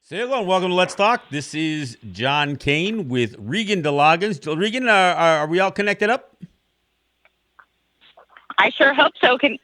Say hello and welcome to Let's Talk. This is John Kane with Regan DeLoggins. Regan, are we all connected up? I sure hope so. Can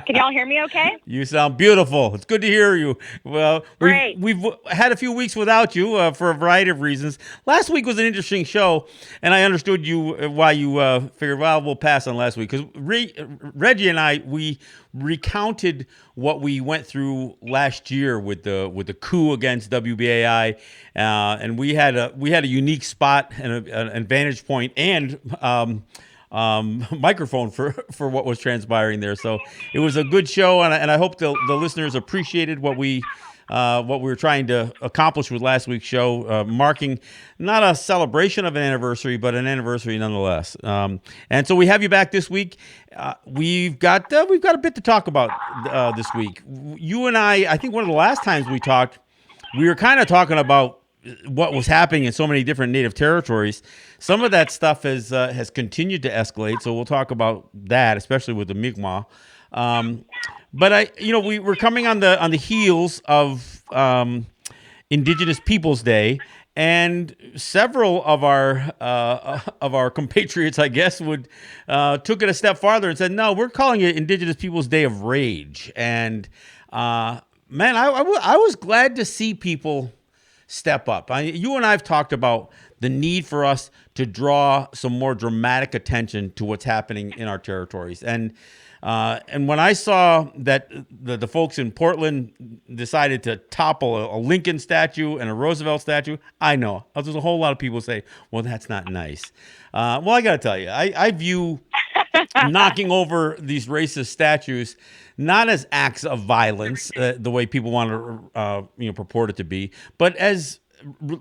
y'all hear me okay? You sound beautiful. It's good to hear you. Well, we've Great. we've had a few weeks without you for a variety of reasons. Last week was an interesting show, and I understood you why you figured, well, we'll pass on last week because Reggie and we recounted what we went through last year with the coup against WBAI, and we had a unique spot and an vantage point and microphone for what was transpiring there. So it was a good show, and I hope the listeners appreciated what we were trying to accomplish with last week's show, marking not a celebration of an anniversary, but an anniversary nonetheless. And so we have you back this week. We've got a bit to talk about this week. You and I think one of the last times we talked, we were kind of talking about what was happening in so many different native territories. Some of that stuff has continued to escalate, so we'll talk about that, especially with the Mi'kmaq. But we're coming on the heels of Indigenous Peoples Day, and several of our compatriots, I guess, would took it a step farther and said, no, we're calling it Indigenous Peoples Day of Rage. And man, I was glad to see people step up. You and I have talked about the need for us to draw some more dramatic attention to what's happening in our territories. And when I saw that the folks in Portland decided to topple a Lincoln statue and a Roosevelt statue, I know there's a whole lot of people say, well, that's not nice. Well, I got to tell you, I view knocking over these racist statues not as acts of violence, the way people want to purport it to be, but as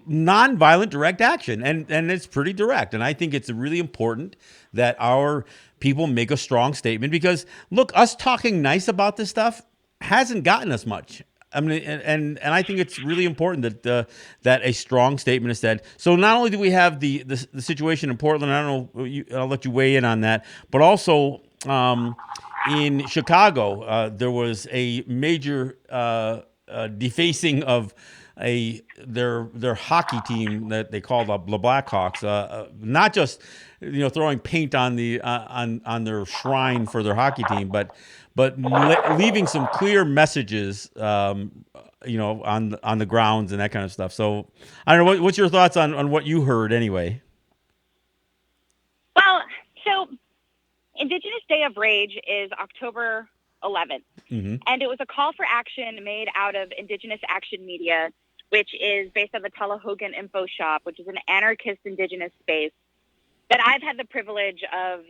non-violent direct action, and it's pretty direct. And I think it's really important that our people make a strong statement, because look, us talking nice about this stuff hasn't gotten us much. I mean, and I think it's really important that a strong statement is said. So not only do we have the situation in Portland, I don't know, I'll let you weigh in on that, but also in Chicago, there was a major defacing of their hockey team that they called the Blackhawks. Not just throwing paint on on their shrine for their hockey team, but leaving some clear messages, on the grounds and that kind of stuff. So I don't know, what's your thoughts on what you heard anyway? Well, so Indigenous Day of Rage is October 11th, Mm-hmm. and it was a call for action made out of Indigenous Action Media, which is based on the Tullahogan Info Shop, which is an anarchist Indigenous space that I've had the privilege of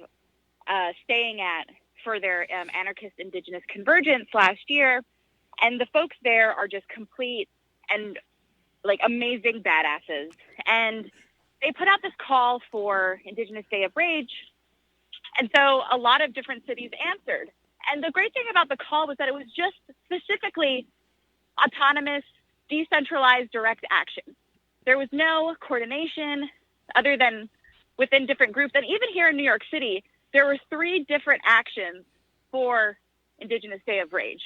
staying at for their anarchist Indigenous convergence last year. And the folks there are just complete and like amazing badasses. And they put out this call for Indigenous Day of Rage. And so a lot of different cities answered. And the great thing about the call was that it was just specifically autonomous, decentralized, direct action. There was no coordination other than within different groups. And even here in New York City, there were 3 different actions for Indigenous Day of Rage.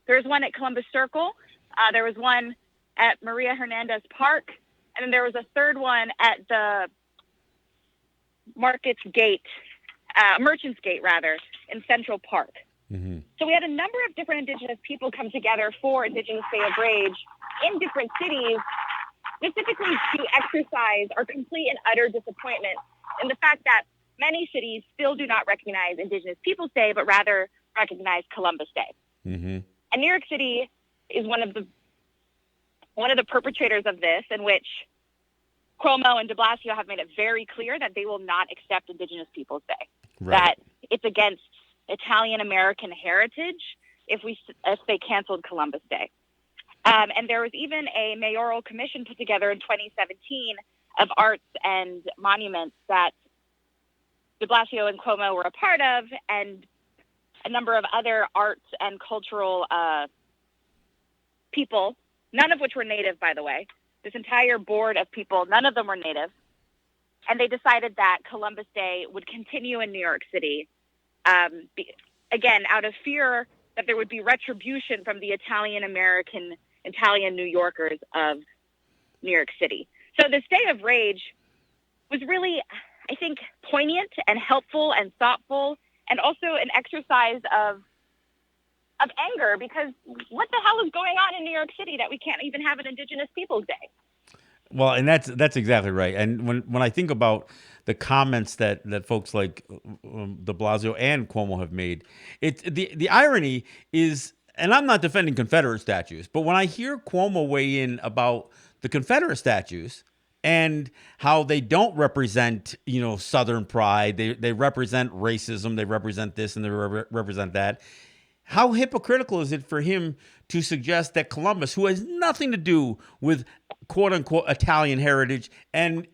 There was one at Columbus Circle. There was one at Maria Hernandez Park. And then there was a third one at the Merchants Gate, rather, in Central Park. Mm-hmm. So we had a number of different Indigenous people come together for Indigenous Day of Rage in different cities, specifically to exercise our complete and utter disappointment in the fact that many cities still do not recognize Indigenous Peoples Day, but rather recognize Columbus Day. Mm-hmm. And New York City is one of the perpetrators of this, in which Cuomo and de Blasio have made it very clear that they will not accept Indigenous Peoples Day. Right. That it's against Italian American heritage if they canceled Columbus Day. And there was even a mayoral commission put together in 2017 of arts and monuments that de Blasio and Cuomo were a part of, and a number of other arts and cultural people, none of which were Native, by the way. This entire board of people, none of them were Native. And they decided that Columbus Day would continue in New York City, again, out of fear that there would be retribution from the Italian American Italian New Yorkers of New York City. So this Day of Rage was really, I think, poignant and helpful and thoughtful, and also an exercise of anger, because what the hell is going on in New York City that we can't even have an Indigenous Peoples Day? Well, and that's exactly right. And when I think about the comments that folks like De Blasio and Cuomo have made, the irony is, and I'm not defending Confederate statues, but when I hear Cuomo weigh in about the Confederate statues and how they don't represent, Southern pride, they represent racism, they represent this and they represent that. How hypocritical is it for him to suggest that Columbus, who has nothing to do with quote unquote Italian heritage and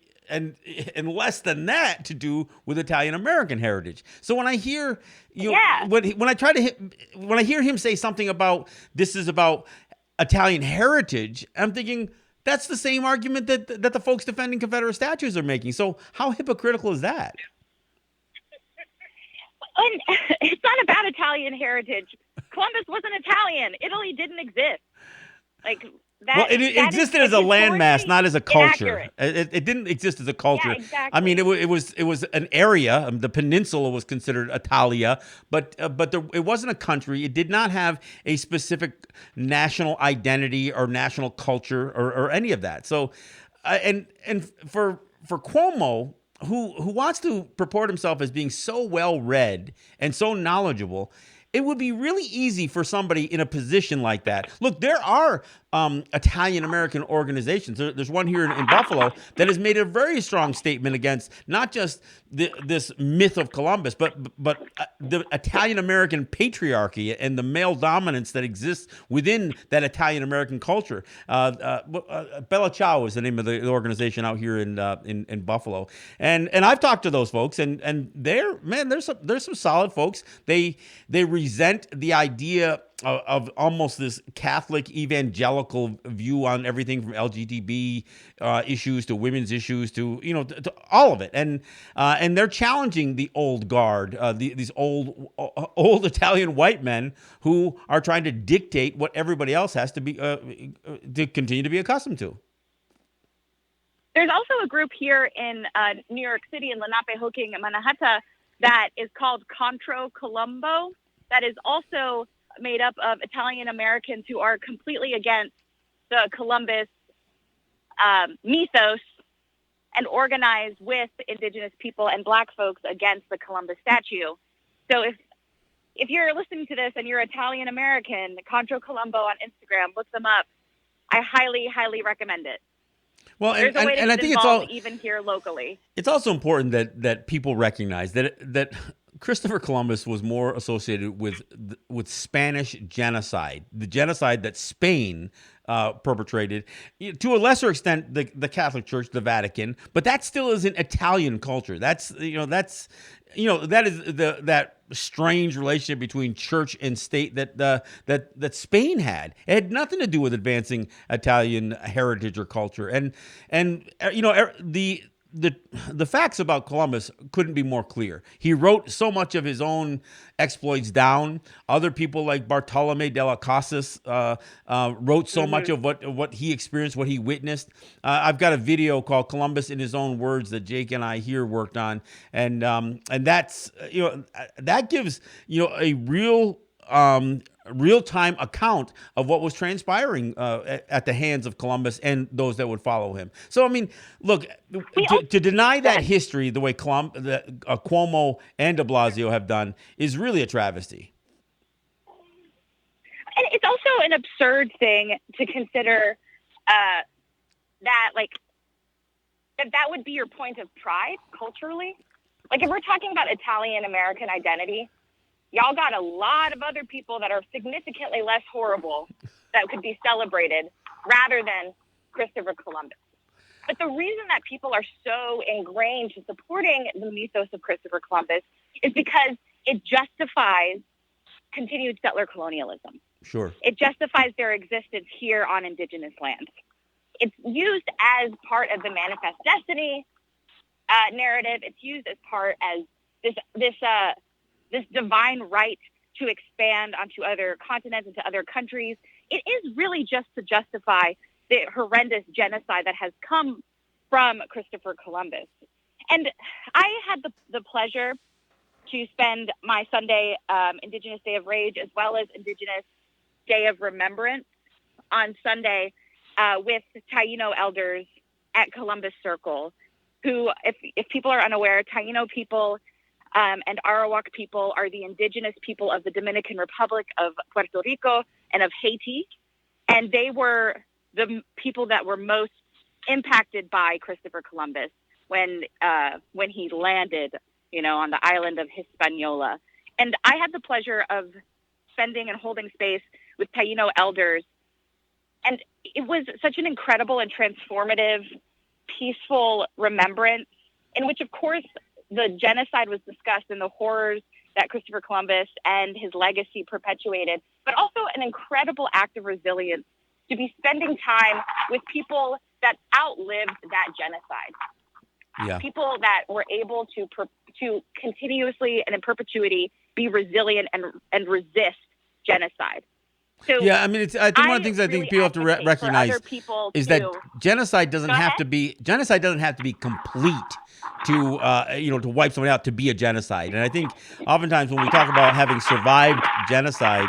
less than that to do with Italian American heritage? So when I hear when I hear him say something about this is about Italian heritage, I'm thinking that's the same argument that the folks defending Confederate statues are making. So how hypocritical is that? And it's not about Italian heritage. Columbus wasn't Italian. Italy didn't exist. Like that. Well, it existed as a landmass, not as a culture. Inaccurate. It didn't exist as a culture. Yeah, exactly. I mean, it was an area. The peninsula was considered Italia, but it wasn't a country. It did not have a specific national identity or national culture or any of that. So, and for Cuomo, who wants to purport himself as being so well read and so knowledgeable, it would be really easy for somebody in a position like that. Look, there are Italian American organizations. There's one here in Buffalo that has made a very strong statement against not just this myth of Columbus, but the Italian American patriarchy and the male dominance that exists within that Italian American culture. Bella Ciao is the name of the organization out here in Buffalo, and I've talked to those folks, and there's some solid folks. They resent the idea of almost this Catholic evangelical view on everything from LGBT issues to women's issues to all of it, and they're challenging the old guard, these old Italian white men who are trying to dictate what everybody else has to be to continue to be accustomed to. There's also a group here in New York City in Lenapehoking, Manhattan, that is called Contro Colombo. That is also made up of Italian Americans who are completely against the Columbus mythos and organize with Indigenous people and Black folks against the Columbus statue. So if you're listening to this and you're Italian American, Contro Colombo on Instagram, look them up. I highly, highly recommend it. Well, There's a way to I get think involved even here locally. It's also important that people recognize that Christopher Columbus was more associated with Spanish genocide, the genocide that Spain perpetrated, to a lesser extent the Catholic Church, the Vatican, but that still is an Italian culture. That is that strange relationship between church and state that Spain had. It had nothing to do with advancing Italian heritage or culture, and the facts about Columbus couldn't be more clear. He wrote so much of his own exploits down. Other people like Bartolome de las Casas wrote so much of what he experienced, what he witnessed. I've got a video called "Columbus in His Own Words" that Jake and I here worked on, and that's that gives a real-time account of what was transpiring at the hands of Columbus and those that would follow him. So, I mean, look, to deny that history the way Cuomo and de Blasio have done is really a travesty. And it's also an absurd thing to consider that would be your point of pride culturally. Like, if we're talking about Italian American identity, y'all got a lot of other people that are significantly less horrible that could be celebrated rather than Christopher Columbus. But the reason that people are so ingrained to supporting the mythos of Christopher Columbus is because it justifies continued settler colonialism. Sure. It justifies their existence here on Indigenous land. It's used as part of the Manifest Destiny narrative. It's used as part as this divine right to expand onto other continents and to other countries. It is really just to justify the horrendous genocide that has come from Christopher Columbus. And I had the pleasure to spend my Sunday, Indigenous Day of Rage, as well as Indigenous Day of Remembrance on Sunday with Taino elders at Columbus Circle, who, if people are unaware, Taino people and Arawak people are the indigenous people of the Dominican Republic, of Puerto Rico, and of Haiti. And they were the people that were most impacted by Christopher Columbus when he landed, on the island of Hispaniola. And I had the pleasure of spending and holding space with Taino elders. And it was such an incredible and transformative, peaceful remembrance in which, of course, the genocide was discussed and the horrors that Christopher Columbus and his legacy perpetuated, but also an incredible act of resilience to be spending time with people that outlived that genocide. Yeah. People that were able to continuously and in perpetuity be resilient and resist genocide. So yeah, I mean, I think one of the things I think people have to recognize is that genocide doesn't have to be complete to to wipe someone out to be a genocide. And I think oftentimes when we talk about having survived genocide,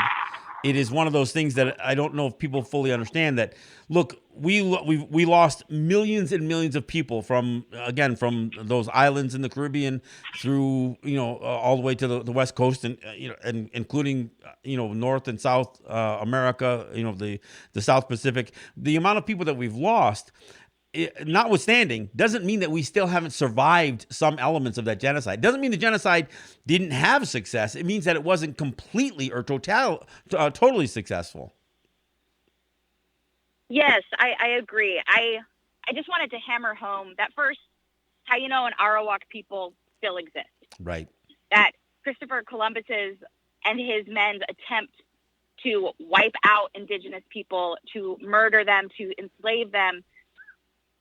it is one of those things that I don't know if people fully understand. That look, we lost millions and millions of people from those islands in the Caribbean through all the way to the West Coast and and including North and South America, the South Pacific. The amount of people that we've lost, notwithstanding, doesn't mean that we still haven't survived some elements of that genocide. Doesn't mean the genocide didn't have success. It means that it wasn't completely or totally successful. Yes, I agree. I just wanted to hammer home that first, Taino and Arawak people still exist. Right. That Christopher Columbus's and his men's attempt to wipe out indigenous people, to murder them, to enslave them,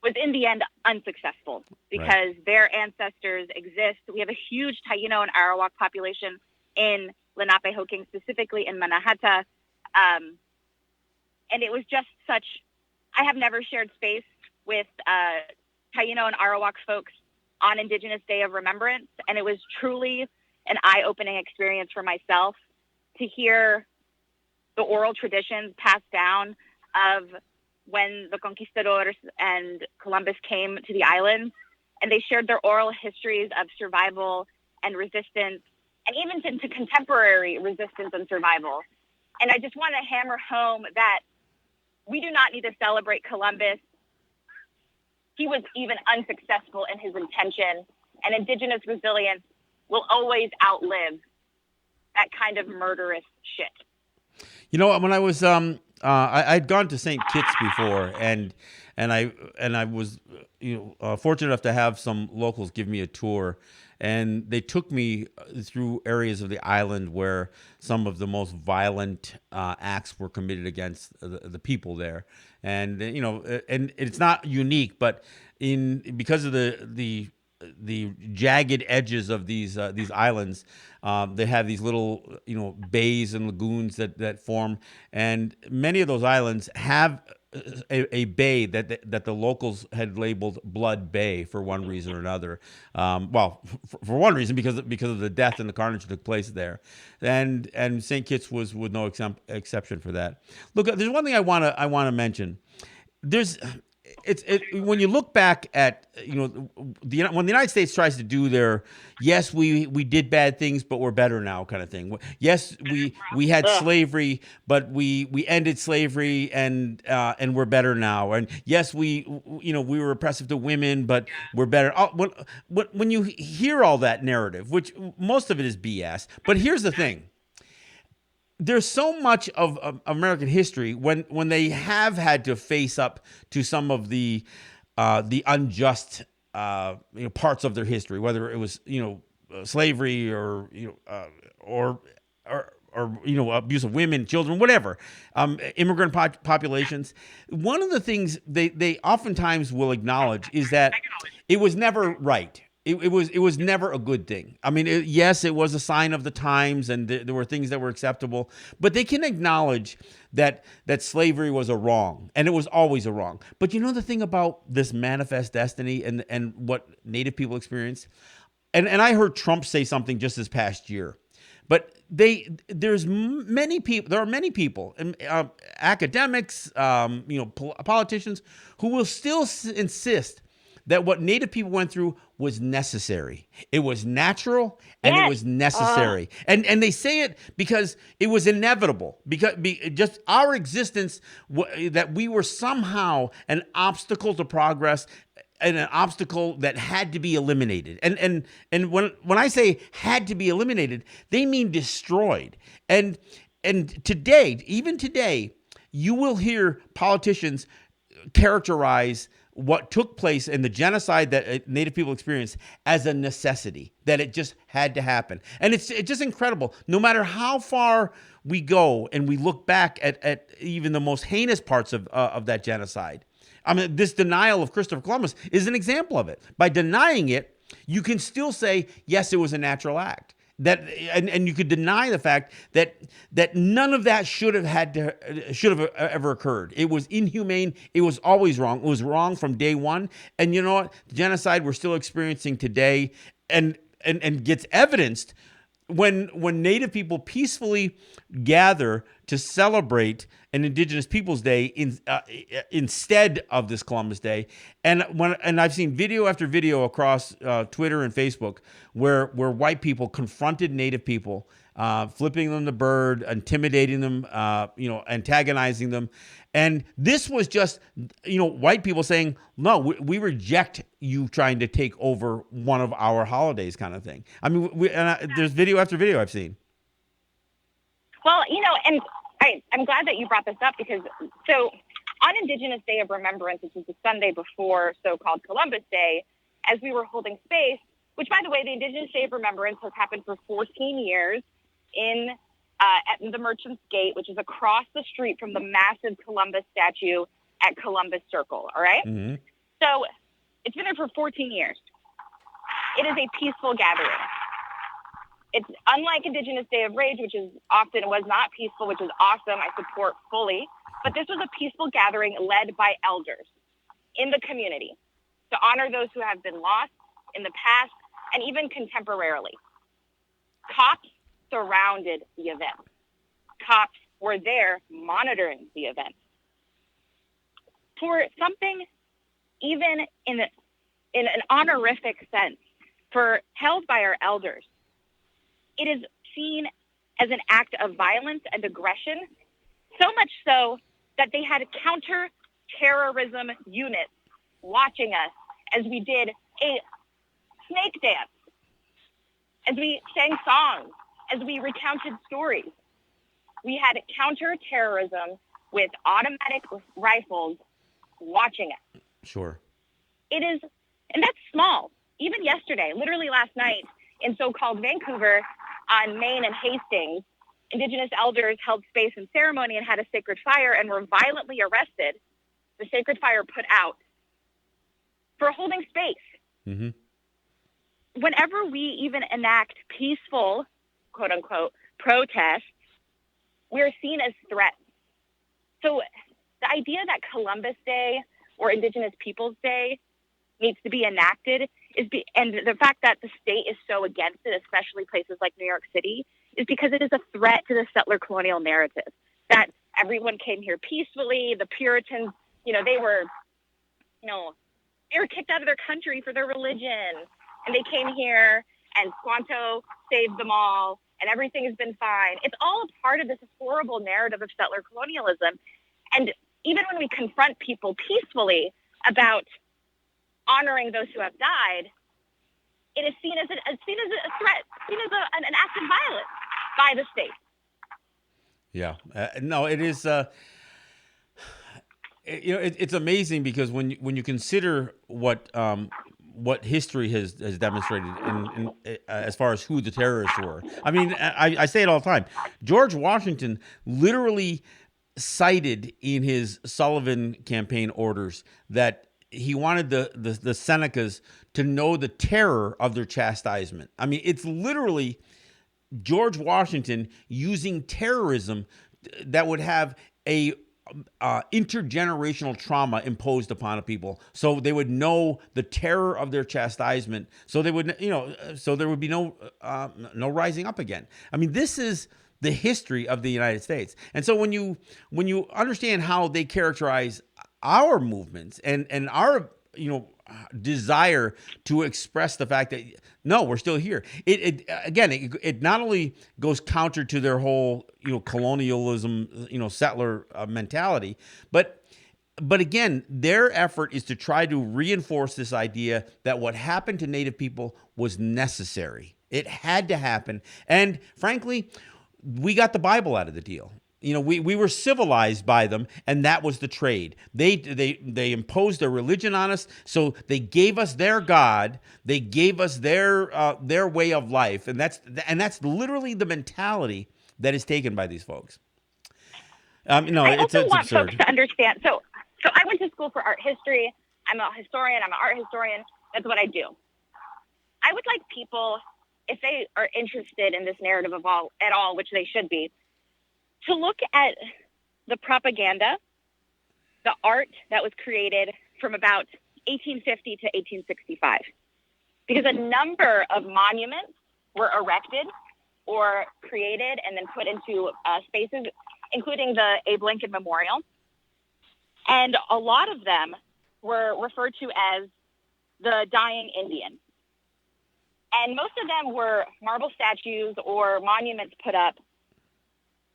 was in the end unsuccessful because their ancestors exist. We have a huge Taino and Arawak population in Lenape-Hoking, specifically in Manhattan. And it was just I have never shared space with Taino and Arawak folks on Indigenous Day of Remembrance. And it was truly an eye-opening experience for myself to hear the oral traditions passed down of when the conquistadors and Columbus came to the islands, and they shared their oral histories of survival and resistance, and even into contemporary resistance and survival. And I just want to hammer home that we do not need to celebrate Columbus. He was even unsuccessful in his intention, and Indigenous resilience will always outlive that kind of murderous shit. When I was I'd gone to St. Kitts before, and I was fortunate enough to have some locals give me a tour, and they took me through areas of the island where some of the most violent acts were committed against the people there, and and it's not unique, but because of the jagged edges of these islands, they have these little bays and lagoons that form, and many of those islands have a bay that the locals had labeled Blood Bay for one reason or another. For one reason, because of the death and the carnage that took place there, and St. Kitts was with no exception for that. Look, there's one thing I want to mention. When you look back at when the United States tries to do their yes, we did bad things but we're better now kind of thing. Yes, we had slavery but we ended slavery and we're better now. And yes, we were oppressive to women but we're better. When you hear all that narrative, which most of it is BS, but here's the thing. There's so much of American history when they have had to face up to some of the unjust parts of their history, whether it was slavery or abuse of women, children, whatever, immigrant populations. One of the things they oftentimes will acknowledge is that it was never right. it was never a good thing. I mean, yes, it was a sign of the times, and there were things that were acceptable, but they can acknowledge that slavery was a wrong, and it was always a wrong. But you know the thing about this manifest destiny and what Native people experienced, and I heard Trump say something just this past year, but there's many people. There are many people, academics, politicians, who will still insist that what Native people went through was necessary. It was natural and it Yes. was necessary. And they say it because it was inevitable. Because just our existence, that we were somehow an obstacle to progress, and an obstacle that had to be eliminated. And when I say had to be eliminated, they mean destroyed. And today, even today, you will hear politicians characterize what took place in the genocide that Native people experienced as a necessity, that it just had to happen. And it's just incredible. No matter how far we go and we look back at even the most heinous parts of that genocide, I mean, this denial of Christopher Columbus is an example of it. By denying it, you can still say, yes, it was a natural act. And you could deny the fact that none of that should have ever occurred. It was inhumane. It was always wrong. It was wrong from day one. And you know what? The genocide we're still experiencing today, and gets evidenced when Native people peacefully gather to celebrate an Indigenous Peoples Day instead of this Columbus Day. And I've seen video after video across Twitter and Facebook where white people confronted Native people, flipping them the bird, intimidating them, antagonizing them. And this was just, white people saying, no, we reject you trying to take over one of our holidays, kind of thing. I mean, there's video after video I've seen. Well, and I'm glad that you brought this up, because so on Indigenous Day of Remembrance, which is the Sunday before so-called Columbus Day, as we were holding space, which, by the way, the Indigenous Day of Remembrance has happened for 14 years at the Merchants Gate, which is across the street from the massive Columbus statue at Columbus Circle, all right? Mm-hmm. So it's been there for 14 years. It is a peaceful gathering. It's unlike Indigenous Day of Rage, which was not peaceful, which is awesome. I support fully. But this was a peaceful gathering led by elders in the community to honor those who have been lost in the past and even contemporarily. Cops surrounded the event. Cops were there monitoring the event. For something, even in an honorific sense, held by our elders, it is seen as an act of violence and aggression, so much so that they had counter-terrorism units watching us as we did a snake dance, as we sang songs, as we recounted stories. We had counter-terrorism with automatic rifles watching us. Sure. It is, and that's small. Even yesterday, literally last night, in so-called Vancouver, on Main and Hastings, Indigenous elders held space and ceremony and had a sacred fire and were violently arrested. The sacred fire put out for holding space. Mm-hmm. Whenever we even enact peaceful, quote unquote, protests, we're seen as threats. So the idea that Columbus Day or Indigenous Peoples Day needs to be enacted and the fact that the state is so against it, especially places like New York City, is because it is a threat to the settler colonial narrative that everyone came here peacefully. The Puritans, they were kicked out of their country for their religion, and they came here, and Squanto saved them all, and everything has been fine. It's all a part of this horrible narrative of settler colonialism. And even when we confront people peacefully about honoring those who have died, it is seen as a threat, seen as an act of violence by the state. Yeah, no, it is. It's amazing because when you consider what history has demonstrated in as far as who the terrorists were. I mean, I say it all the time. George Washington literally cited in his Sullivan campaign orders that he wanted the Senecas to know the terror of their chastisement. I mean, it's literally George Washington using terrorism that would have a intergenerational trauma imposed upon a people, so they would know the terror of their chastisement. So they would, so there would be no rising up again. I mean, this is the history of the United States. And so when you understand how they characterize our movements and our desire to express the fact that no, we're still here. It not only goes counter to their whole colonialism, settler mentality, but again, their effort is to try to reinforce this idea that what happened to Native people was necessary. It had to happen, and frankly, we got the Bible out of the deal. We were civilized by them, and that was the trade. They imposed their religion on us, so they gave us their God. They gave us their way of life, and that's literally the mentality that is taken by these folks. I it's also want absurd. folks to understand. So I went to school for art history. I'm a historian. I'm an art historian. That's what I do. I would like people, if they are interested in this narrative at all, which they should be, to look at the propaganda, the art that was created from about 1850 to 1865. Because a number of monuments were erected or created and then put into spaces, including the Abe Lincoln Memorial. And a lot of them were referred to as the dying Indian. And most of them were marble statues or monuments put up.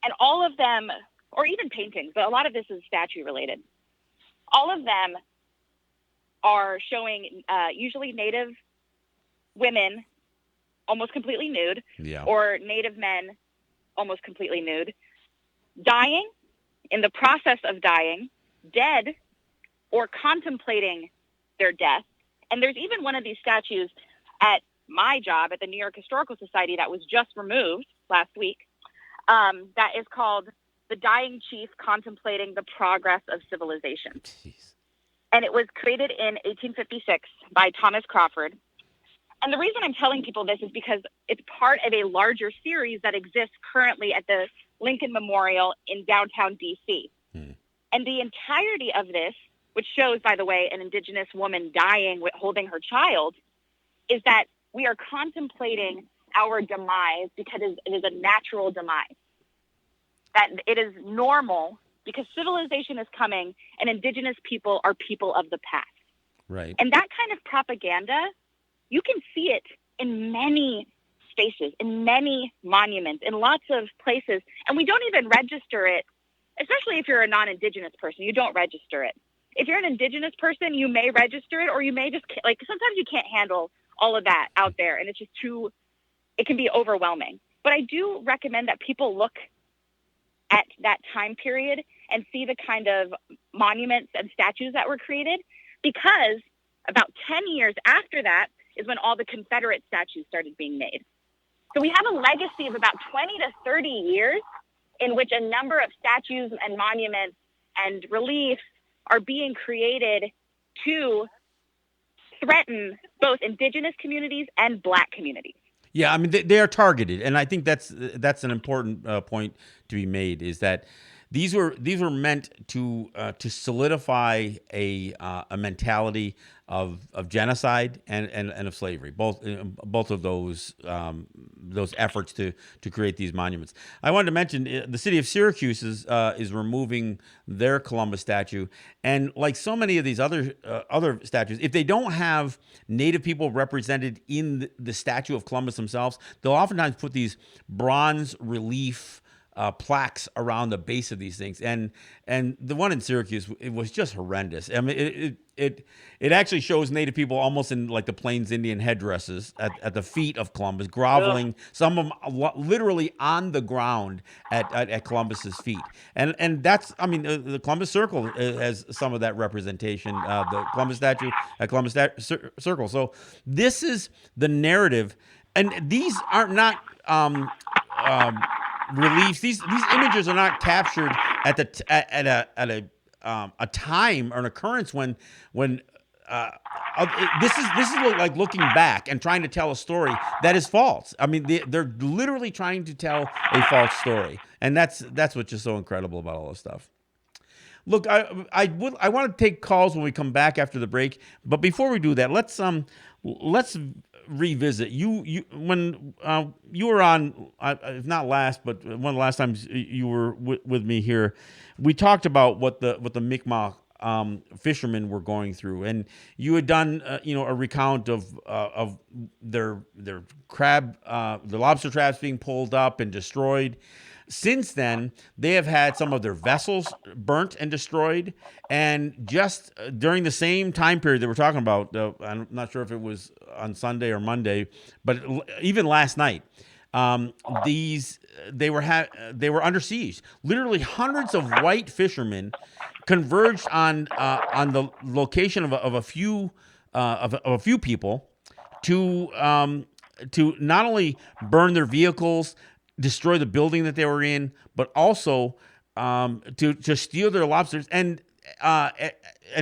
And all of them, or even paintings, but a lot of this is statue related. All of them are showing usually Native women almost completely nude, or Native men almost completely nude, dying, in the process of dying, dead, or contemplating their death. And there's even one of these statues at my job at the New York Historical Society that was just removed last week. That is called The Dying Chief Contemplating the Progress of Civilization. Jeez. And it was created in 1856 by Thomas Crawford. And the reason I'm telling people this is because it's part of a larger series that exists currently at the Lincoln Memorial in downtown D.C. And the entirety of this, which shows, by the way, an Indigenous woman dying holding her child, is that we are contemplating our demise because it is a natural demise. That it is normal because civilization is coming and Indigenous people are people of the past. Right. And that kind of propaganda, you can see it in many spaces, in many monuments, in lots of places. And we don't even register it, especially if you're a non-Indigenous person. You don't register it. If you're an Indigenous person, you may register it, or you may just, sometimes you can't handle all of that out there. And it's just it can be overwhelming. But I do recommend that people look at that time period and see the kind of monuments and statues that were created, because about 10 years after that is when all the Confederate statues started being made. So we have a legacy of about 20 to 30 years in which a number of statues and monuments and reliefs are being created to threaten both Indigenous communities and Black communities. Yeah, I mean they are targeted, and I think that's an important point to be made. Is that these were meant to solidify a mentality of genocide and of slavery. Both of those efforts to create these monuments. I wanted to mention the city of Syracuse is removing their Columbus statue, and like so many of these other statues, if they don't have Native people represented in the statue of Columbus themselves, they'll oftentimes put these bronze relief plaques around the base of these things, and the one in Syracuse, it was just horrendous. I mean, it actually shows Native people almost in like the Plains Indian headdresses at the feet of Columbus, groveling. Some of them literally on the ground at Columbus's feet, and that's, I mean, the Columbus Circle has some of that representation. The Columbus statue at Columbus Circle. So this is the narrative, and these are not. Reliefs. These images are not captured at a time or an occurrence when uh, this is like looking back and trying to tell a story that is false. I mean, they're literally trying to tell a false story, and that's what's just so incredible about all this stuff. Look, I want to take calls when we come back after the break, but before we do that, let's revisit you when you were on, if not last, but one of the last times you were with me here. We talked about what the Mi'kmaq fishermen were going through, and you had done a recount of their crab, the lobster traps being pulled up and destroyed. Since then, they have had some of their vessels burnt and destroyed. And just during the same time period that we're talking about, I'm not sure if it was on Sunday or Monday, but even last night, these they were under siege. Literally, hundreds of white fishermen converged on the location of a few of a few people to not only burn their vehicles, destroy the building that they were in, but also to steal their lobsters and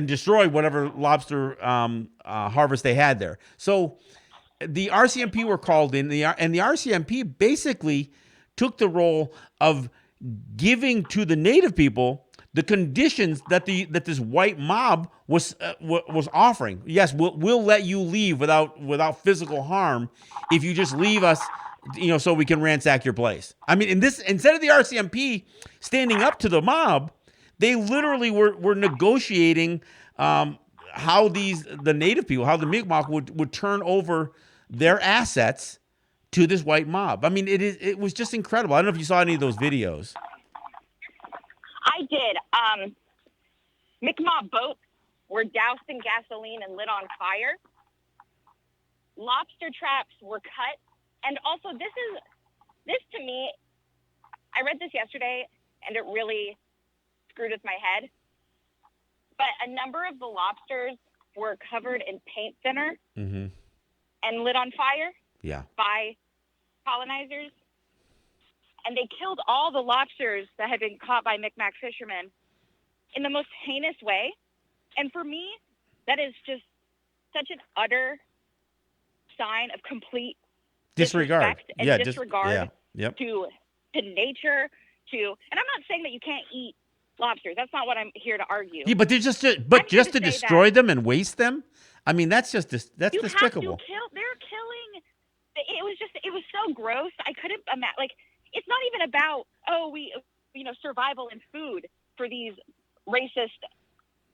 destroy whatever lobster harvest they had there. So the RCMP were called in, and the RCMP basically took the role of giving to the native people the conditions that this white mob was offering. Yes, we'll let you leave without physical harm if you just leave us, so we can ransack your place. I mean, instead of the RCMP standing up to the mob, they literally were negotiating how the native people, how the Mi'kmaq would turn over their assets to this white mob. I mean, it was just incredible. I don't know if you saw any of those videos. I did. Mi'kmaq boats were doused in gasoline and lit on fire. Lobster traps were cut. And also, this to me, I read this yesterday, and it really screwed with my head. But a number of the lobsters were covered in paint thinner and lit on fire by colonizers. And they killed all the lobsters that had been caught by Mi'kmaq fishermen in the most heinous way. And for me, that is just such an utter sign of complete disregard and disregard Yep. to nature, and I'm not saying that you can't eat lobsters. That's not what I'm here to argue. Yeah, but just to destroy them and waste them. I mean, that's despicable. They're killing. It was so gross. I couldn't imagine. Like, it's not even about survival and food for these racist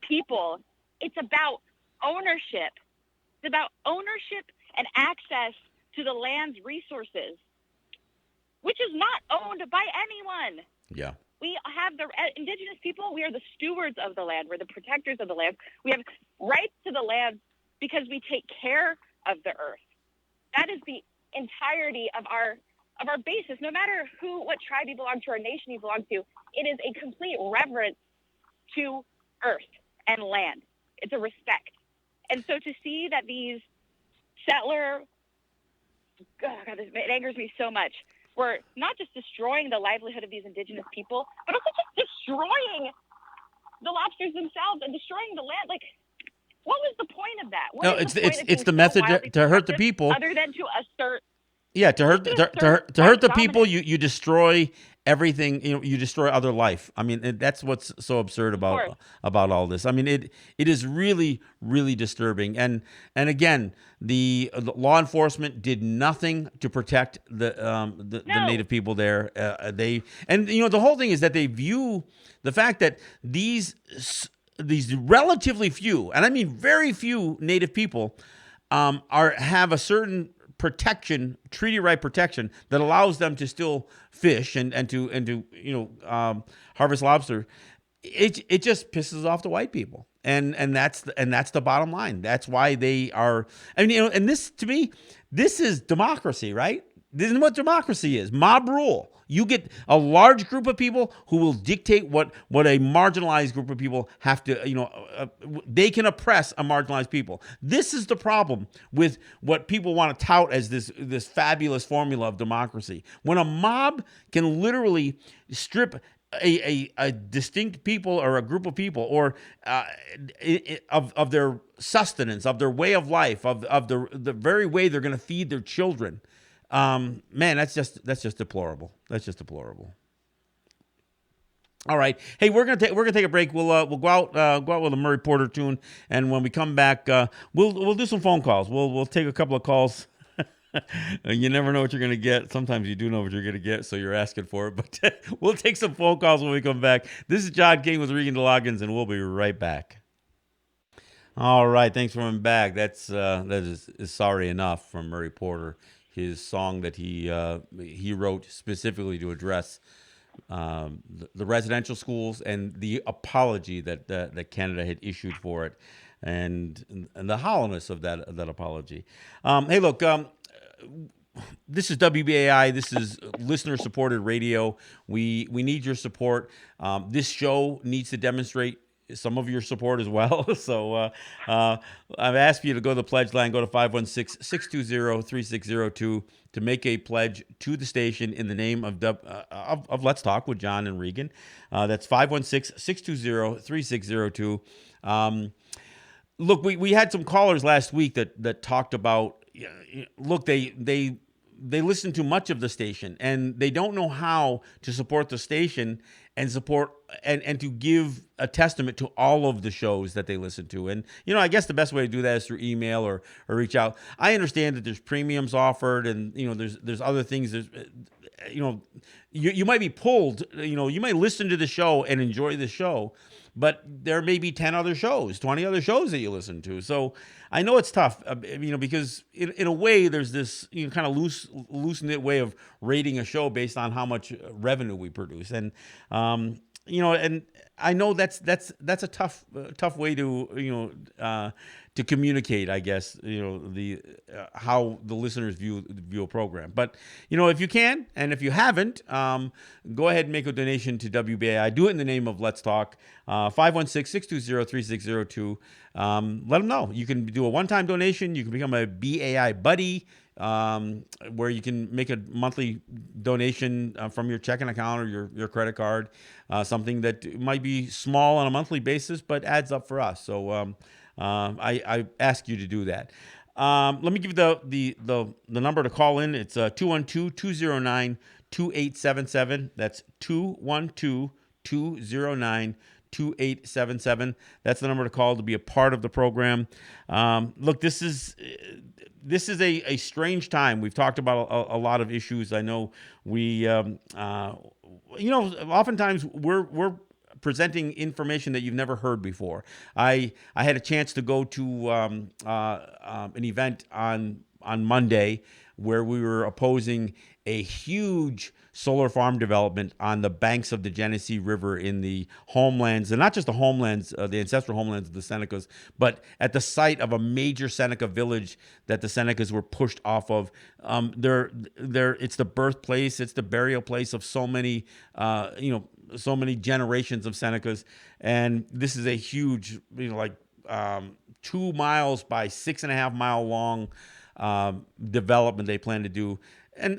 people. It's about ownership. It's about ownership and access to the land's resources, which is not owned by anyone. Yeah. We have the Indigenous people. We are the stewards of the land. We're the protectors of the land. We have rights to the land because we take care of the earth. That is the entirety of our basis. No matter what tribe you belong to or nation you belong to, it is a complete reverence to earth and land. It's a respect. And so to see that these settler, it angers me so much. We're not just destroying the livelihood of these Indigenous people, but also just destroying the lobsters themselves and destroying the land. Like, what was the point of that? It's the method to hurt the people, other than to assert. Yeah, to hurt the people, you destroy everything. You destroy other life. I mean, that's what's so absurd about all this. I mean, it is really, really disturbing. And again, the law enforcement did nothing to protect the native people there. The whole thing is that they view the fact that these relatively few, and I mean very few, native people have a certain treaty right protection that allows them to still fish and to harvest lobster. It just pisses off the white people, and that's the bottom line. That's why they are. I mean, and this, to me, this is democracy, right? This is what democracy is: mob rule. You get a large group of people who will dictate what a marginalized group of people have to, they can oppress a marginalized people. This is the problem with what people want to tout as this fabulous formula of democracy. When a mob can literally strip a distinct people or a group of people, or of their sustenance, of their way of life, of the very way they're going to feed their children. Man, that's just deplorable. That's just deplorable. All right, hey, we're gonna take a break. We'll go out with a Murray Porter tune, and when we come back, we'll do some phone calls. We'll take a couple of calls. You never know what you're going to get. Sometimes you do know what you're going to get, so you're asking for it. But we'll take some phone calls when we come back. This is John King with Regan and Loggins, and we'll be right back. All right, thanks for coming back. That is Sorry Enough from Murray Porter, his song that he wrote specifically to address the residential schools and the apology that Canada had issued for it, and the hollowness of that apology. Hey, look, this is WBAI. This is listener supported radio. We need your support. This show needs to demonstrate some of your support as well. So I've asked you to go to the pledge line, go to 516-620-3602 to make a pledge to the station in the name of Let's Talk with John and Regan. That's 516-620-3602. Look, we had some callers last week that talked about, look, they listen to much of the station and they don't know how to support the station and support and to give a testament to all of the shows that they listen to. And I guess the best way to do that is through email or reach out. I understand that there's premiums offered, and there's other things. There's you might be pulled. You might listen to the show and enjoy the show, but there may be 10 other shows, 20 other shows that you listen to. So I know it's tough, because in a way there's this kind of loose knit way of rating a show based on how much revenue we produce, and and I know that's a tough way to communicate, I guess, the how the listeners view a program. But if you can, and if you haven't, go ahead and make a donation to WBAI. Do it in the name of Let's Talk. 516-620-3602. Let them know. You can do a one-time donation. You can become a BAI buddy, where you can make a monthly donation from your checking account or your credit card, something that might be small on a monthly basis but adds up for us. So I ask you to do that. Let me give you the number to call in. It's 212-209-2877. That's 212-209-2877. That's the number to call to be a part of the program. Look, this is a strange time. We've talked about a lot of issues. I know we, oftentimes we're presenting information that you've never heard before. I had a chance to go to an event on Monday where we were opposing a huge solar farm development on the banks of the Genesee River in the homelands, and not just the homelands, the ancestral homelands of the Senecas, but at the site of a major Seneca village that the Senecas were pushed off of. It's the birthplace, it's the burial place of so many, so many generations of Senecas, and this is a huge, 2 miles by 6.5 mile long development they plan to do. And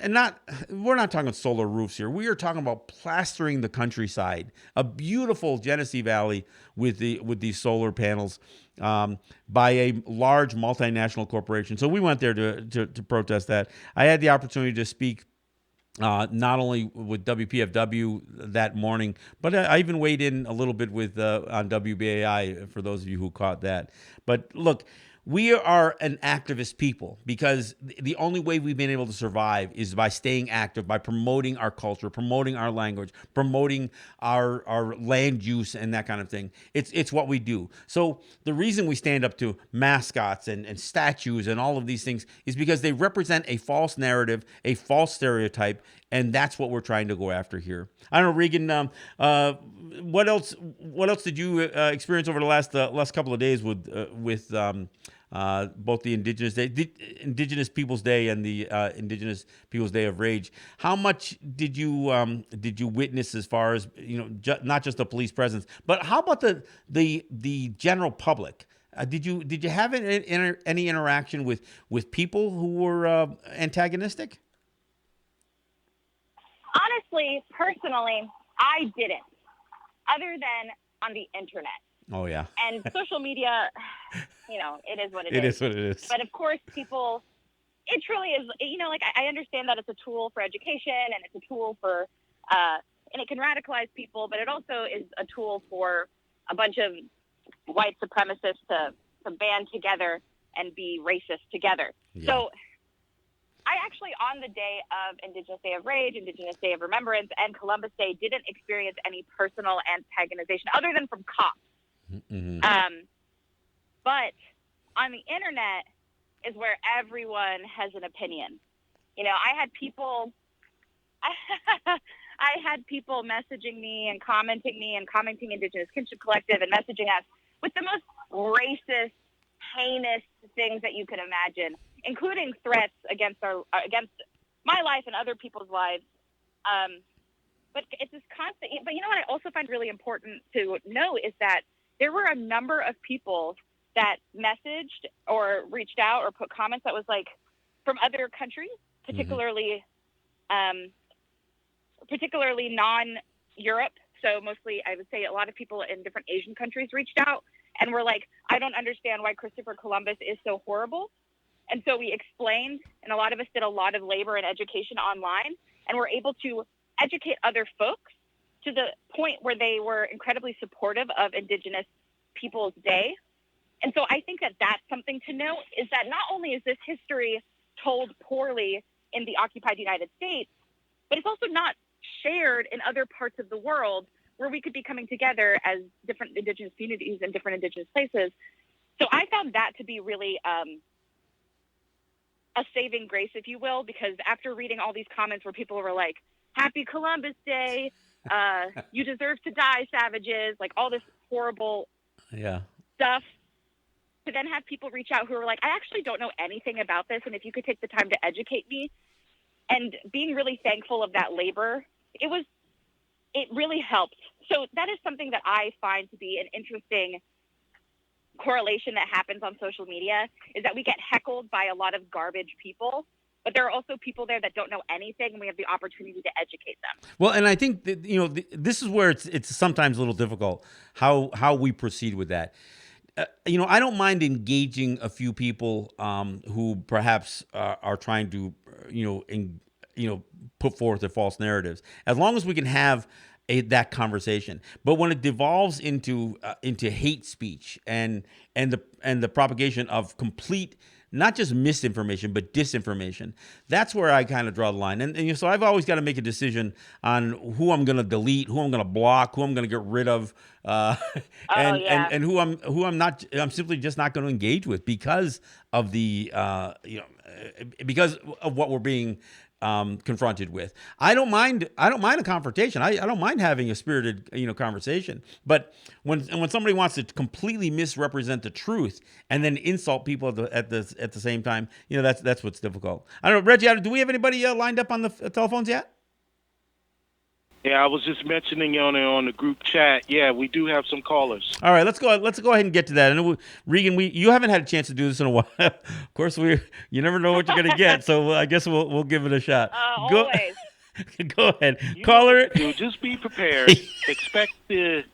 we're not talking solar roofs here. We are talking about plastering the countryside, a beautiful Genesee Valley with these solar panels, by a large multinational corporation. So we went there to protest that. I had the opportunity to speak not only with WPFW that morning, but I even weighed in a little bit with on WBAI for those of you who caught that. But look, we are an activist people because the only way we've been able to survive is by staying active, by promoting our culture, promoting our language, promoting our land use and that kind of thing. It's what we do. So the reason we stand up to mascots and statues and all of these things is because they represent a false narrative, a false stereotype, and that's what we're trying to go after here. I don't know, Regan. What else did you experience over the last couple of days with both the Indigenous Peoples Day and the Indigenous Peoples Day of Rage? How much did you witness as far as not just the police presence, but how about the general public? Did you have any interaction with people who were antagonistic? Honestly, personally, I didn't, other than on the internet. Oh yeah. And social media, it is what it It is. is what it is. But of course, people, it truly is, like I understand that it's a tool for education and it's a tool for, and it can radicalize people, but it also is a tool for a bunch of white supremacists to band together and be racist together. Yeah. So I actually, on the day of Indigenous Day of Rage, Indigenous Day of Remembrance, and Columbus Day, didn't experience any personal antagonization other than from cops. Mm-hmm. But on the internet is where everyone has an opinion. I had people messaging me and commenting Indigenous Kinship Collective and messaging us with the most racist, heinous things that you could imagine, including threats against my life and other people's lives. But it's this constant. But what I also find really important to know is that there were a number of people that messaged or reached out or put comments that was like from other countries, particularly non-Europe. So mostly, I would say a lot of people in different Asian countries reached out and were like, I don't understand why Christopher Columbus is so horrible. And so we explained, and a lot of us did a lot of labor and education online, and were able to educate other folks to the point where they were incredibly supportive of Indigenous Peoples Day. And so I think that that's something to note, is that not only is this history told poorly in the occupied United States, but it's also not shared in other parts of the world where we could be coming together as different Indigenous communities in different Indigenous places. So I found that to be really a saving grace, if you will, because after reading all these comments where people were like, Happy Columbus Day, you deserve to die, savages, like all this horrible stuff, to then have people reach out who are like, I actually don't know anything about this, and if you could take the time to educate me, and being really thankful of that labor, it really helped. So that is something that I find to be an interesting correlation that happens on social media, is that we get heckled by a lot of garbage people, but there are also people there that don't know anything, and we have the opportunity to educate them. Well, and I think that, this is where it's sometimes a little difficult how we proceed with that. I don't mind engaging a few people who perhaps are trying to, put forth their false narratives, as long as we can have that conversation. But when it devolves into hate speech and the propagation of complete, not just misinformation, but disinformation, that's where I kind of draw the line. And so I've always got to make a decision on who I'm going to delete, who I'm going to block, who I'm going to get rid of, and who I'm simply just not going to engage with because of because of what we're being confronted with. I don't mind a confrontation. I don't mind having a spirited conversation. But when somebody wants to completely misrepresent the truth and then insult people at the same time, that's what's difficult. I don't know, Reggie. Do we have anybody lined up on the telephones yet? Yeah, I was just mentioning on the group chat. Yeah, we do have some callers. All right, let's go ahead and get to that. And Regan, you haven't had a chance to do this in a while. Of course, you never know what you're going to get, so I guess we'll give it a shot. Always. Go ahead, caller. Just be prepared. Expect it.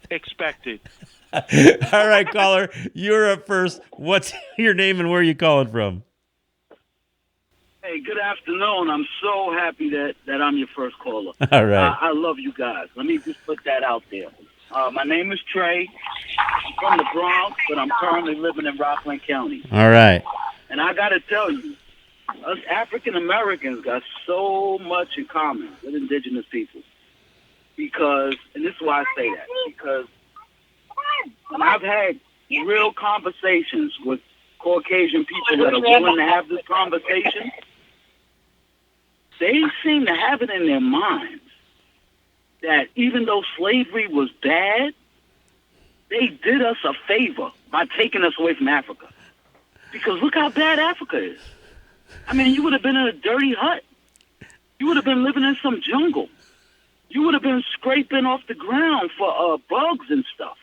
All right, caller, you're up first. What's your name and where are you calling from? Hey, good afternoon. I'm so happy that I'm your first caller. All right. I love you guys. Let me just put that out there. My name is Trey. I'm from the Bronx, but I'm currently living in Rockland County. All right. And I got to tell you, us African Americans got so much in common with Indigenous people. Because, and this is why I say that, because I've had real conversations with Caucasian people that are willing to have this conversation. They seem to have it in their minds that even though slavery was bad, they did us a favor by taking us away from Africa. Because look how bad Africa is. I mean, you would have been in a dirty hut. You would have been living in some jungle. You would have been scraping off the ground for bugs and stuff.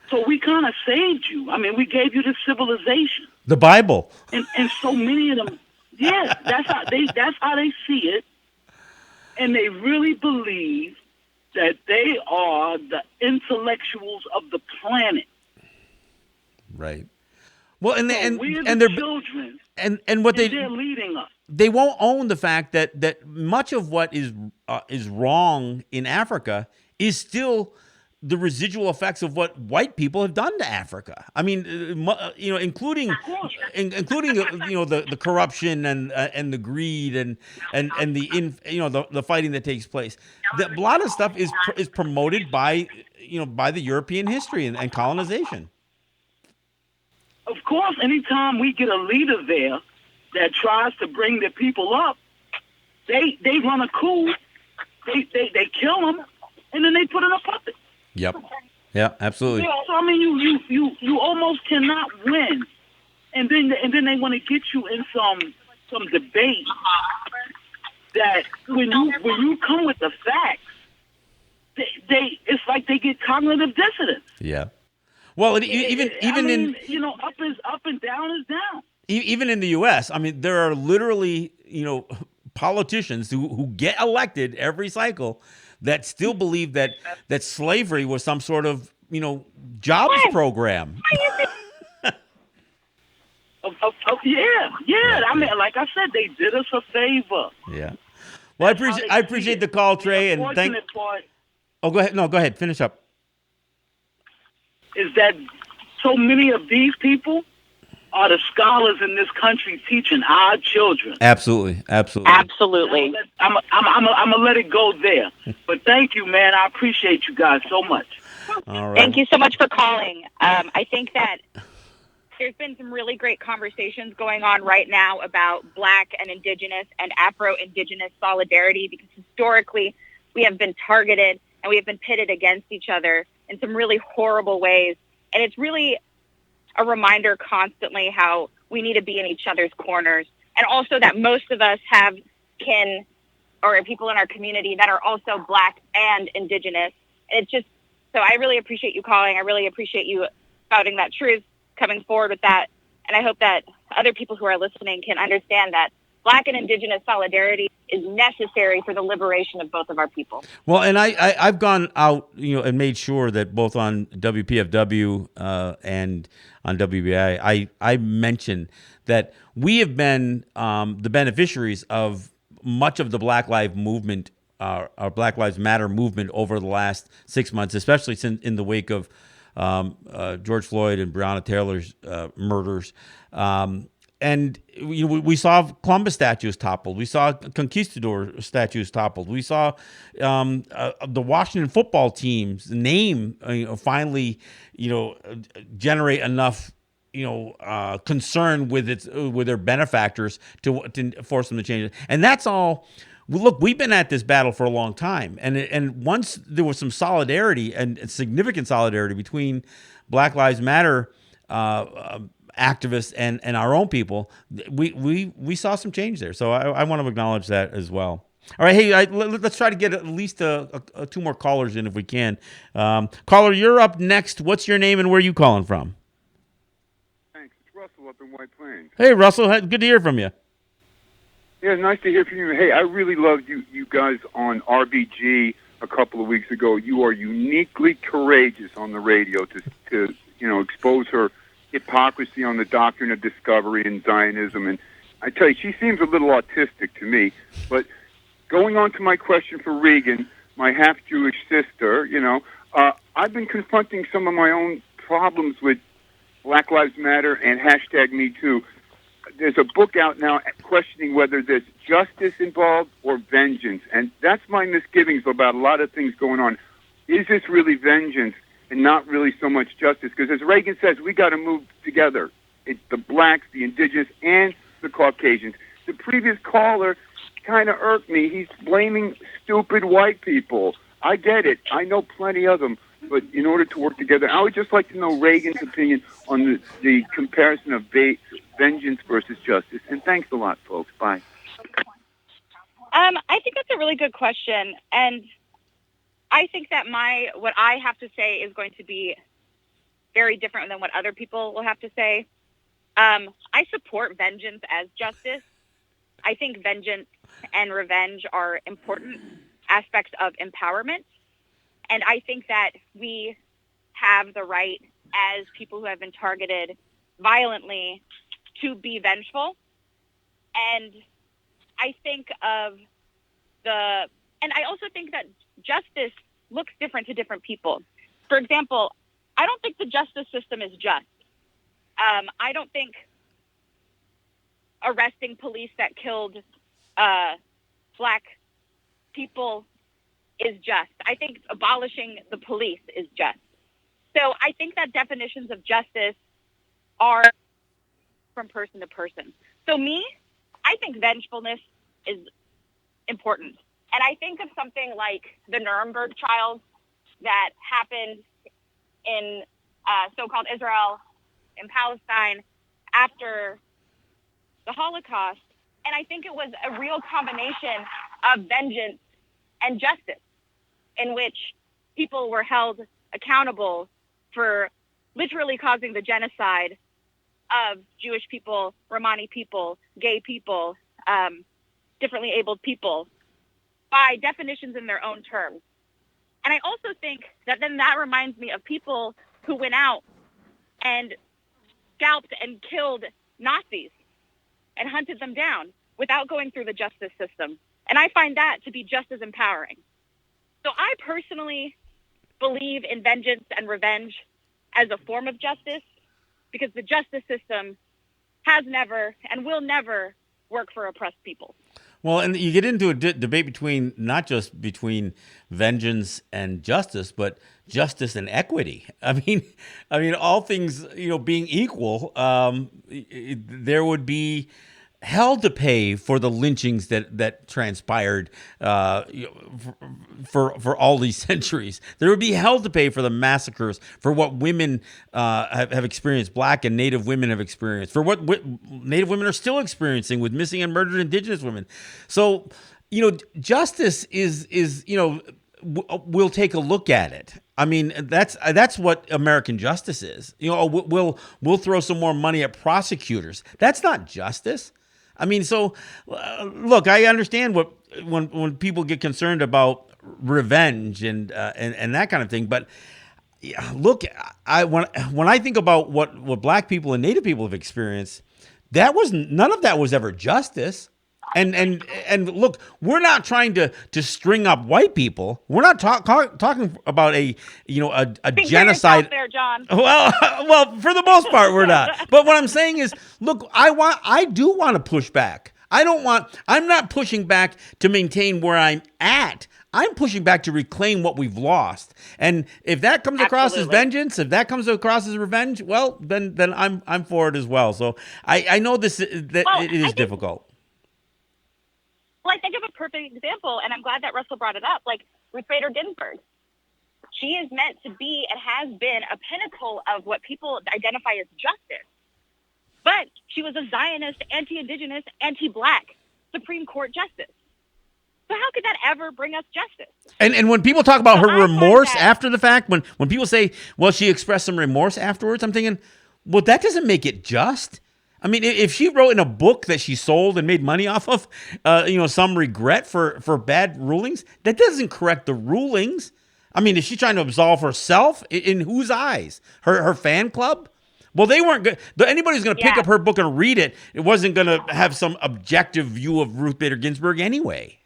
So we kind of saved you. I mean, we gave you the civilization. The Bible. And so many of them, that's how they see it. And they really believe that they are the intellectuals of the planet. Right. Well, and So and we're and the they're children, and what and they're leading us. they won't own the fact that much of what is wrong in Africa is still the residual effects of what white people have done to Africa. I mean, including the corruption and the greed and the fighting that takes place. A lot of stuff is promoted by by the European history and colonization. Of course, anytime we get a leader there that tries to bring their people up, they run a coup, they kill them, and then they put in a puppet. Yep. Yeah, absolutely. So I mean, you almost cannot win, and then they want to get you in some debate that when you come with the facts, they it's like they get cognitive dissonance. Yeah. Well, even in up is up and down is down. Even in the U.S., I mean, there are literally politicians who get elected every cycle that still believe that slavery was some sort of jobs program. Yeah. I mean, like I said, they did us a favor. Yeah. Well, I appreciate the call, Trey, and thank. Oh, go ahead. No, go ahead. Finish up. Is that so many of these people are the scholars in this country teaching our children? Absolutely. I'm gonna let it go there. But thank you, man. I appreciate you guys so much. All right. Thank you so much for calling. I think that there's been some really great conversations going on right now about Black and Indigenous and Afro-Indigenous solidarity, because historically we have been targeted and we have been pitted against each other in some really horrible ways. And it's really a reminder constantly how we need to be in each other's corners. And also that most of us have kin or people in our community that are also Black and Indigenous. And it's just, so I really appreciate you calling. I really appreciate you spouting that truth, coming forward with that. And I hope that other people who are listening can understand that Black and Indigenous solidarity is necessary for the liberation of both of our people. Well, and I've gone out, and made sure that both on WPFW and on WBAI, I mentioned that we have been the beneficiaries of much of the Black Lives movement, our Black Lives Matter movement over the last 6 months, especially since in the wake of George Floyd and Breonna Taylor's murders. And we saw Columbus statues toppled. We saw conquistador statues toppled. We saw the Washington football team's name finally generate enough concern with their benefactors to force them to change it. And that's all. Look, we've been at this battle for a long time, and once there was some solidarity and significant solidarity between Black Lives Matter activists and our own people, we saw some change there. So I want to acknowledge that as well. All right, hey, let's try to get at least two more callers in if we can. Caller, you're up next. What's your name and where are you calling from? Thanks. It's Russell up in White Plains. Hey, Russell, good to hear from you. Yeah, nice to hear from you. Hey, I really loved you guys on RBG a couple of weeks ago. You are uniquely courageous on the radio to expose her hypocrisy on the doctrine of discovery and Zionism. And I tell you, she seems a little autistic to me. But going on to my question for Regan, my half-Jewish sister, I've been confronting some of my own problems with Black Lives Matter and #MeToo. There's a book out now questioning whether there's justice involved or vengeance. And that's my misgivings about a lot of things going on. Is this really vengeance and not really so much justice? Because as Reagan says, we got to move together. It's the blacks, the indigenous, and the Caucasians. The previous caller kind of irked me. He's blaming stupid white people. I get it. I know plenty of them. But in order to work together, I would just like to know Reagan's opinion on the comparison of vengeance versus justice. And thanks a lot, folks. Bye. I think that's a really good question. And I think that what I have to say is going to be very different than what other people will have to say. I support vengeance as justice. I think vengeance and revenge are important aspects of empowerment. And I think that we have the right, as people who have been targeted violently, to be vengeful. And I think and I also think that justice looks different to different people. For example, I don't think the justice system is just. I don't think arresting police that killed Black people is just. I think abolishing the police is just. So I think that definitions of justice are from person to person. So I think vengefulness is important. And I think of something like the Nuremberg trials that happened in so-called Israel and Palestine after the Holocaust. And I think it was a real combination of vengeance and justice, in which people were held accountable for literally causing the genocide of Jewish people, Romani people, gay people, differently abled people, by definitions in their own terms. And I also think that then that reminds me of people who went out and scalped and killed Nazis and hunted them down without going through the justice system. And I find that to be just as empowering. So I personally believe in vengeance and revenge as a form of justice, because the justice system has never and will never work for oppressed people. Well, and you get into a debate between not just between vengeance and justice, but justice and equity. I mean, all things being equal, there would be hell to pay for the lynchings that transpired for all these centuries. There would be hell to pay for the massacres, for what women have experienced, Black and Native women have experienced, for what Native women are still experiencing with missing and murdered Indigenous women. So, justice is we'll take a look at it. I mean, that's what American justice is. We'll throw some more money at prosecutors. That's not justice. I mean, so look, I understand when people get concerned about revenge and that kind of thing, but look, when I think about what Black people and Native people have experienced, none of that was ever justice. And look, we're not trying to string up white people. We're not talking about a genocide there, John. Well, for the most part, we're not. But what I'm saying is, look, I do want to push back. I'm not pushing back to maintain where I'm at. I'm pushing back to reclaim what we've lost. And if that comes across as vengeance, if that comes across as revenge, well, then I'm for it as well. So I know it is difficult. Well, I think of a perfect example, and I'm glad that Russell brought it up, like Ruth Bader Ginsburg. She is meant to be and has been a pinnacle of what people identify as justice. But she was a Zionist, anti-Indigenous, anti-Black Supreme Court justice. So how could that ever bring us justice? And when people talk about her remorse after the fact, when people say, well, she expressed some remorse afterwards, I'm thinking, well, that doesn't make it just. I mean, if she wrote in a book that she sold and made money off of, some regret for bad rulings, that doesn't correct the rulings. I mean, is she trying to absolve herself? In whose eyes? Her fan club? Well, they weren't good. Anybody who's going to pick up her book and read it, it wasn't going to have some objective view of Ruth Bader Ginsburg anyway.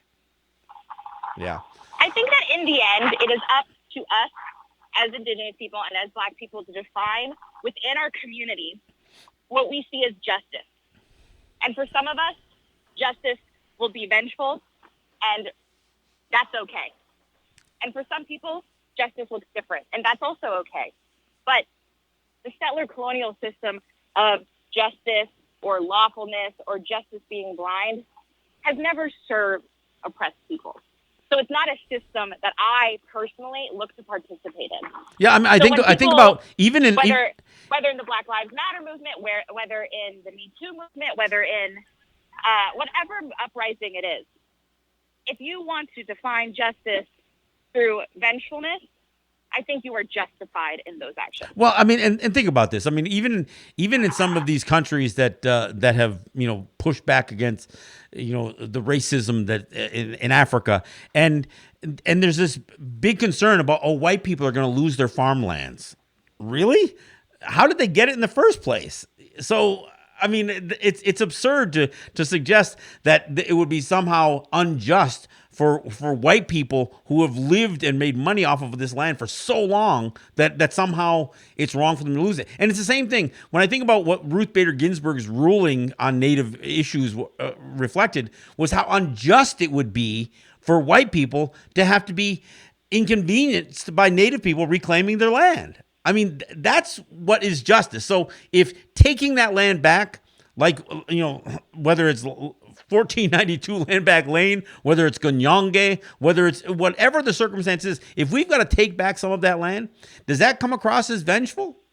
Yeah. I think that in the end, it is up to us as Indigenous people and as Black people to define within our community what we see as justice. And for some of us, justice will be vengeful, and that's okay. And for some people, justice looks different, and that's also okay. But the settler colonial system of justice or lawfulness or justice being blind has never served oppressed people. So it's not a system that I personally look to participate in. Yeah, I mean, I think about even in whether in the Black Lives Matter movement, whether in the Me Too movement, whether in whatever uprising it is, if you want to define justice through vengefulness, I think you are justified in those actions. Well, I mean, and think about this. I mean, even in some of these countries that that have pushed back against the racism that in Africa, and there's this big concern about white people are going to lose their farmlands. Really? How did they get it in the first place? So, I mean, it's absurd to suggest that it would be somehow unjust for white people who have lived and made money off of this land for so long that somehow it's wrong for them to lose it. And it's the same thing when I think about what Ruth Bader Ginsburg's ruling on Native issues reflected was how unjust it would be for white people to have to be inconvenienced by Native people reclaiming their land. I mean, that's what is justice. So if taking that land back, like, whether it's 1492 Land Back Lane, whether it's Gunyonge, whether it's whatever the circumstances, if we've got to take back some of that land, does that come across as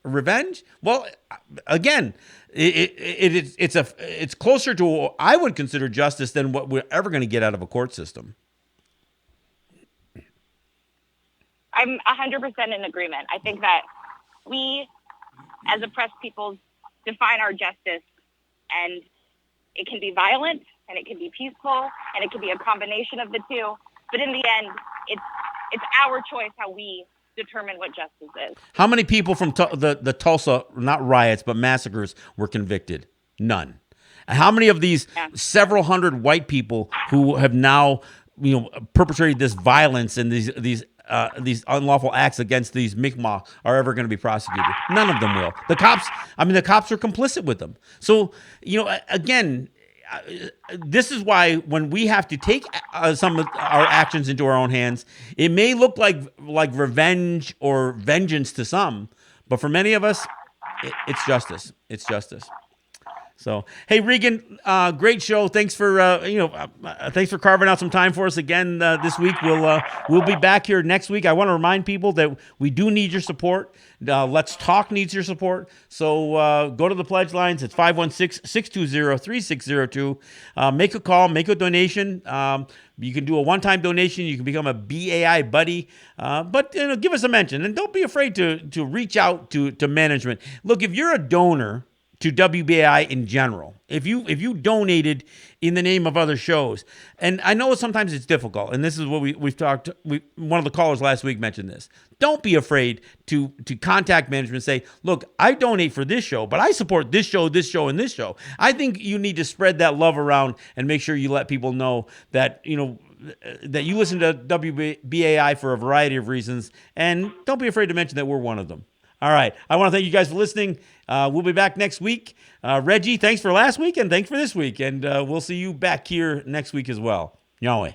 revenge? Well, again, it's closer to what I would consider justice than what we're ever going to get out of a court system. I'm 100% in agreement. I think that we, as oppressed peoples, define our justice, and it can be violent, and it can be peaceful, and it can be a combination of the two. But in the end, it's our choice how we determine what justice is. How many people from the Tulsa, not riots, but massacres, were convicted? None. And how many of these several hundred white people who have now perpetrated this violence and these unlawful acts against these Mi'kmaq are ever going to be prosecuted? None of them will. The cops are complicit with them. So, again, this is why when we have to take some of our actions into our own hands, it may look like revenge or vengeance to some, but for many of us, it's justice. It's justice. So, hey, Regan, great show. Thanks for thanks for carving out some time for us again this week. We'll be back here next week. I want to remind people that we do need your support. Let's Talk needs your support. So go to the pledge lines. It's 516-620-3602. Make a call. Make a donation. You can do a one-time donation. You can become a BAI buddy. But give us a mention, and don't be afraid to reach out to management. Look, if you're a donor to WBAI in general, if you donated in the name of other shows, and I know sometimes it's difficult, and this is what we've talked. One of the callers last week mentioned this. Don't be afraid to contact management and say, look, I donate for this show, but I support this show, and this show. I think you need to spread that love around and make sure you let people know that that you listen to WBAI for a variety of reasons, and don't be afraid to mention that we're one of them. All right. I want to thank you guys for listening. We'll be back next week. Reggie, thanks for last week, and thanks for this week. And we'll see you back here next week as well. Yahweh.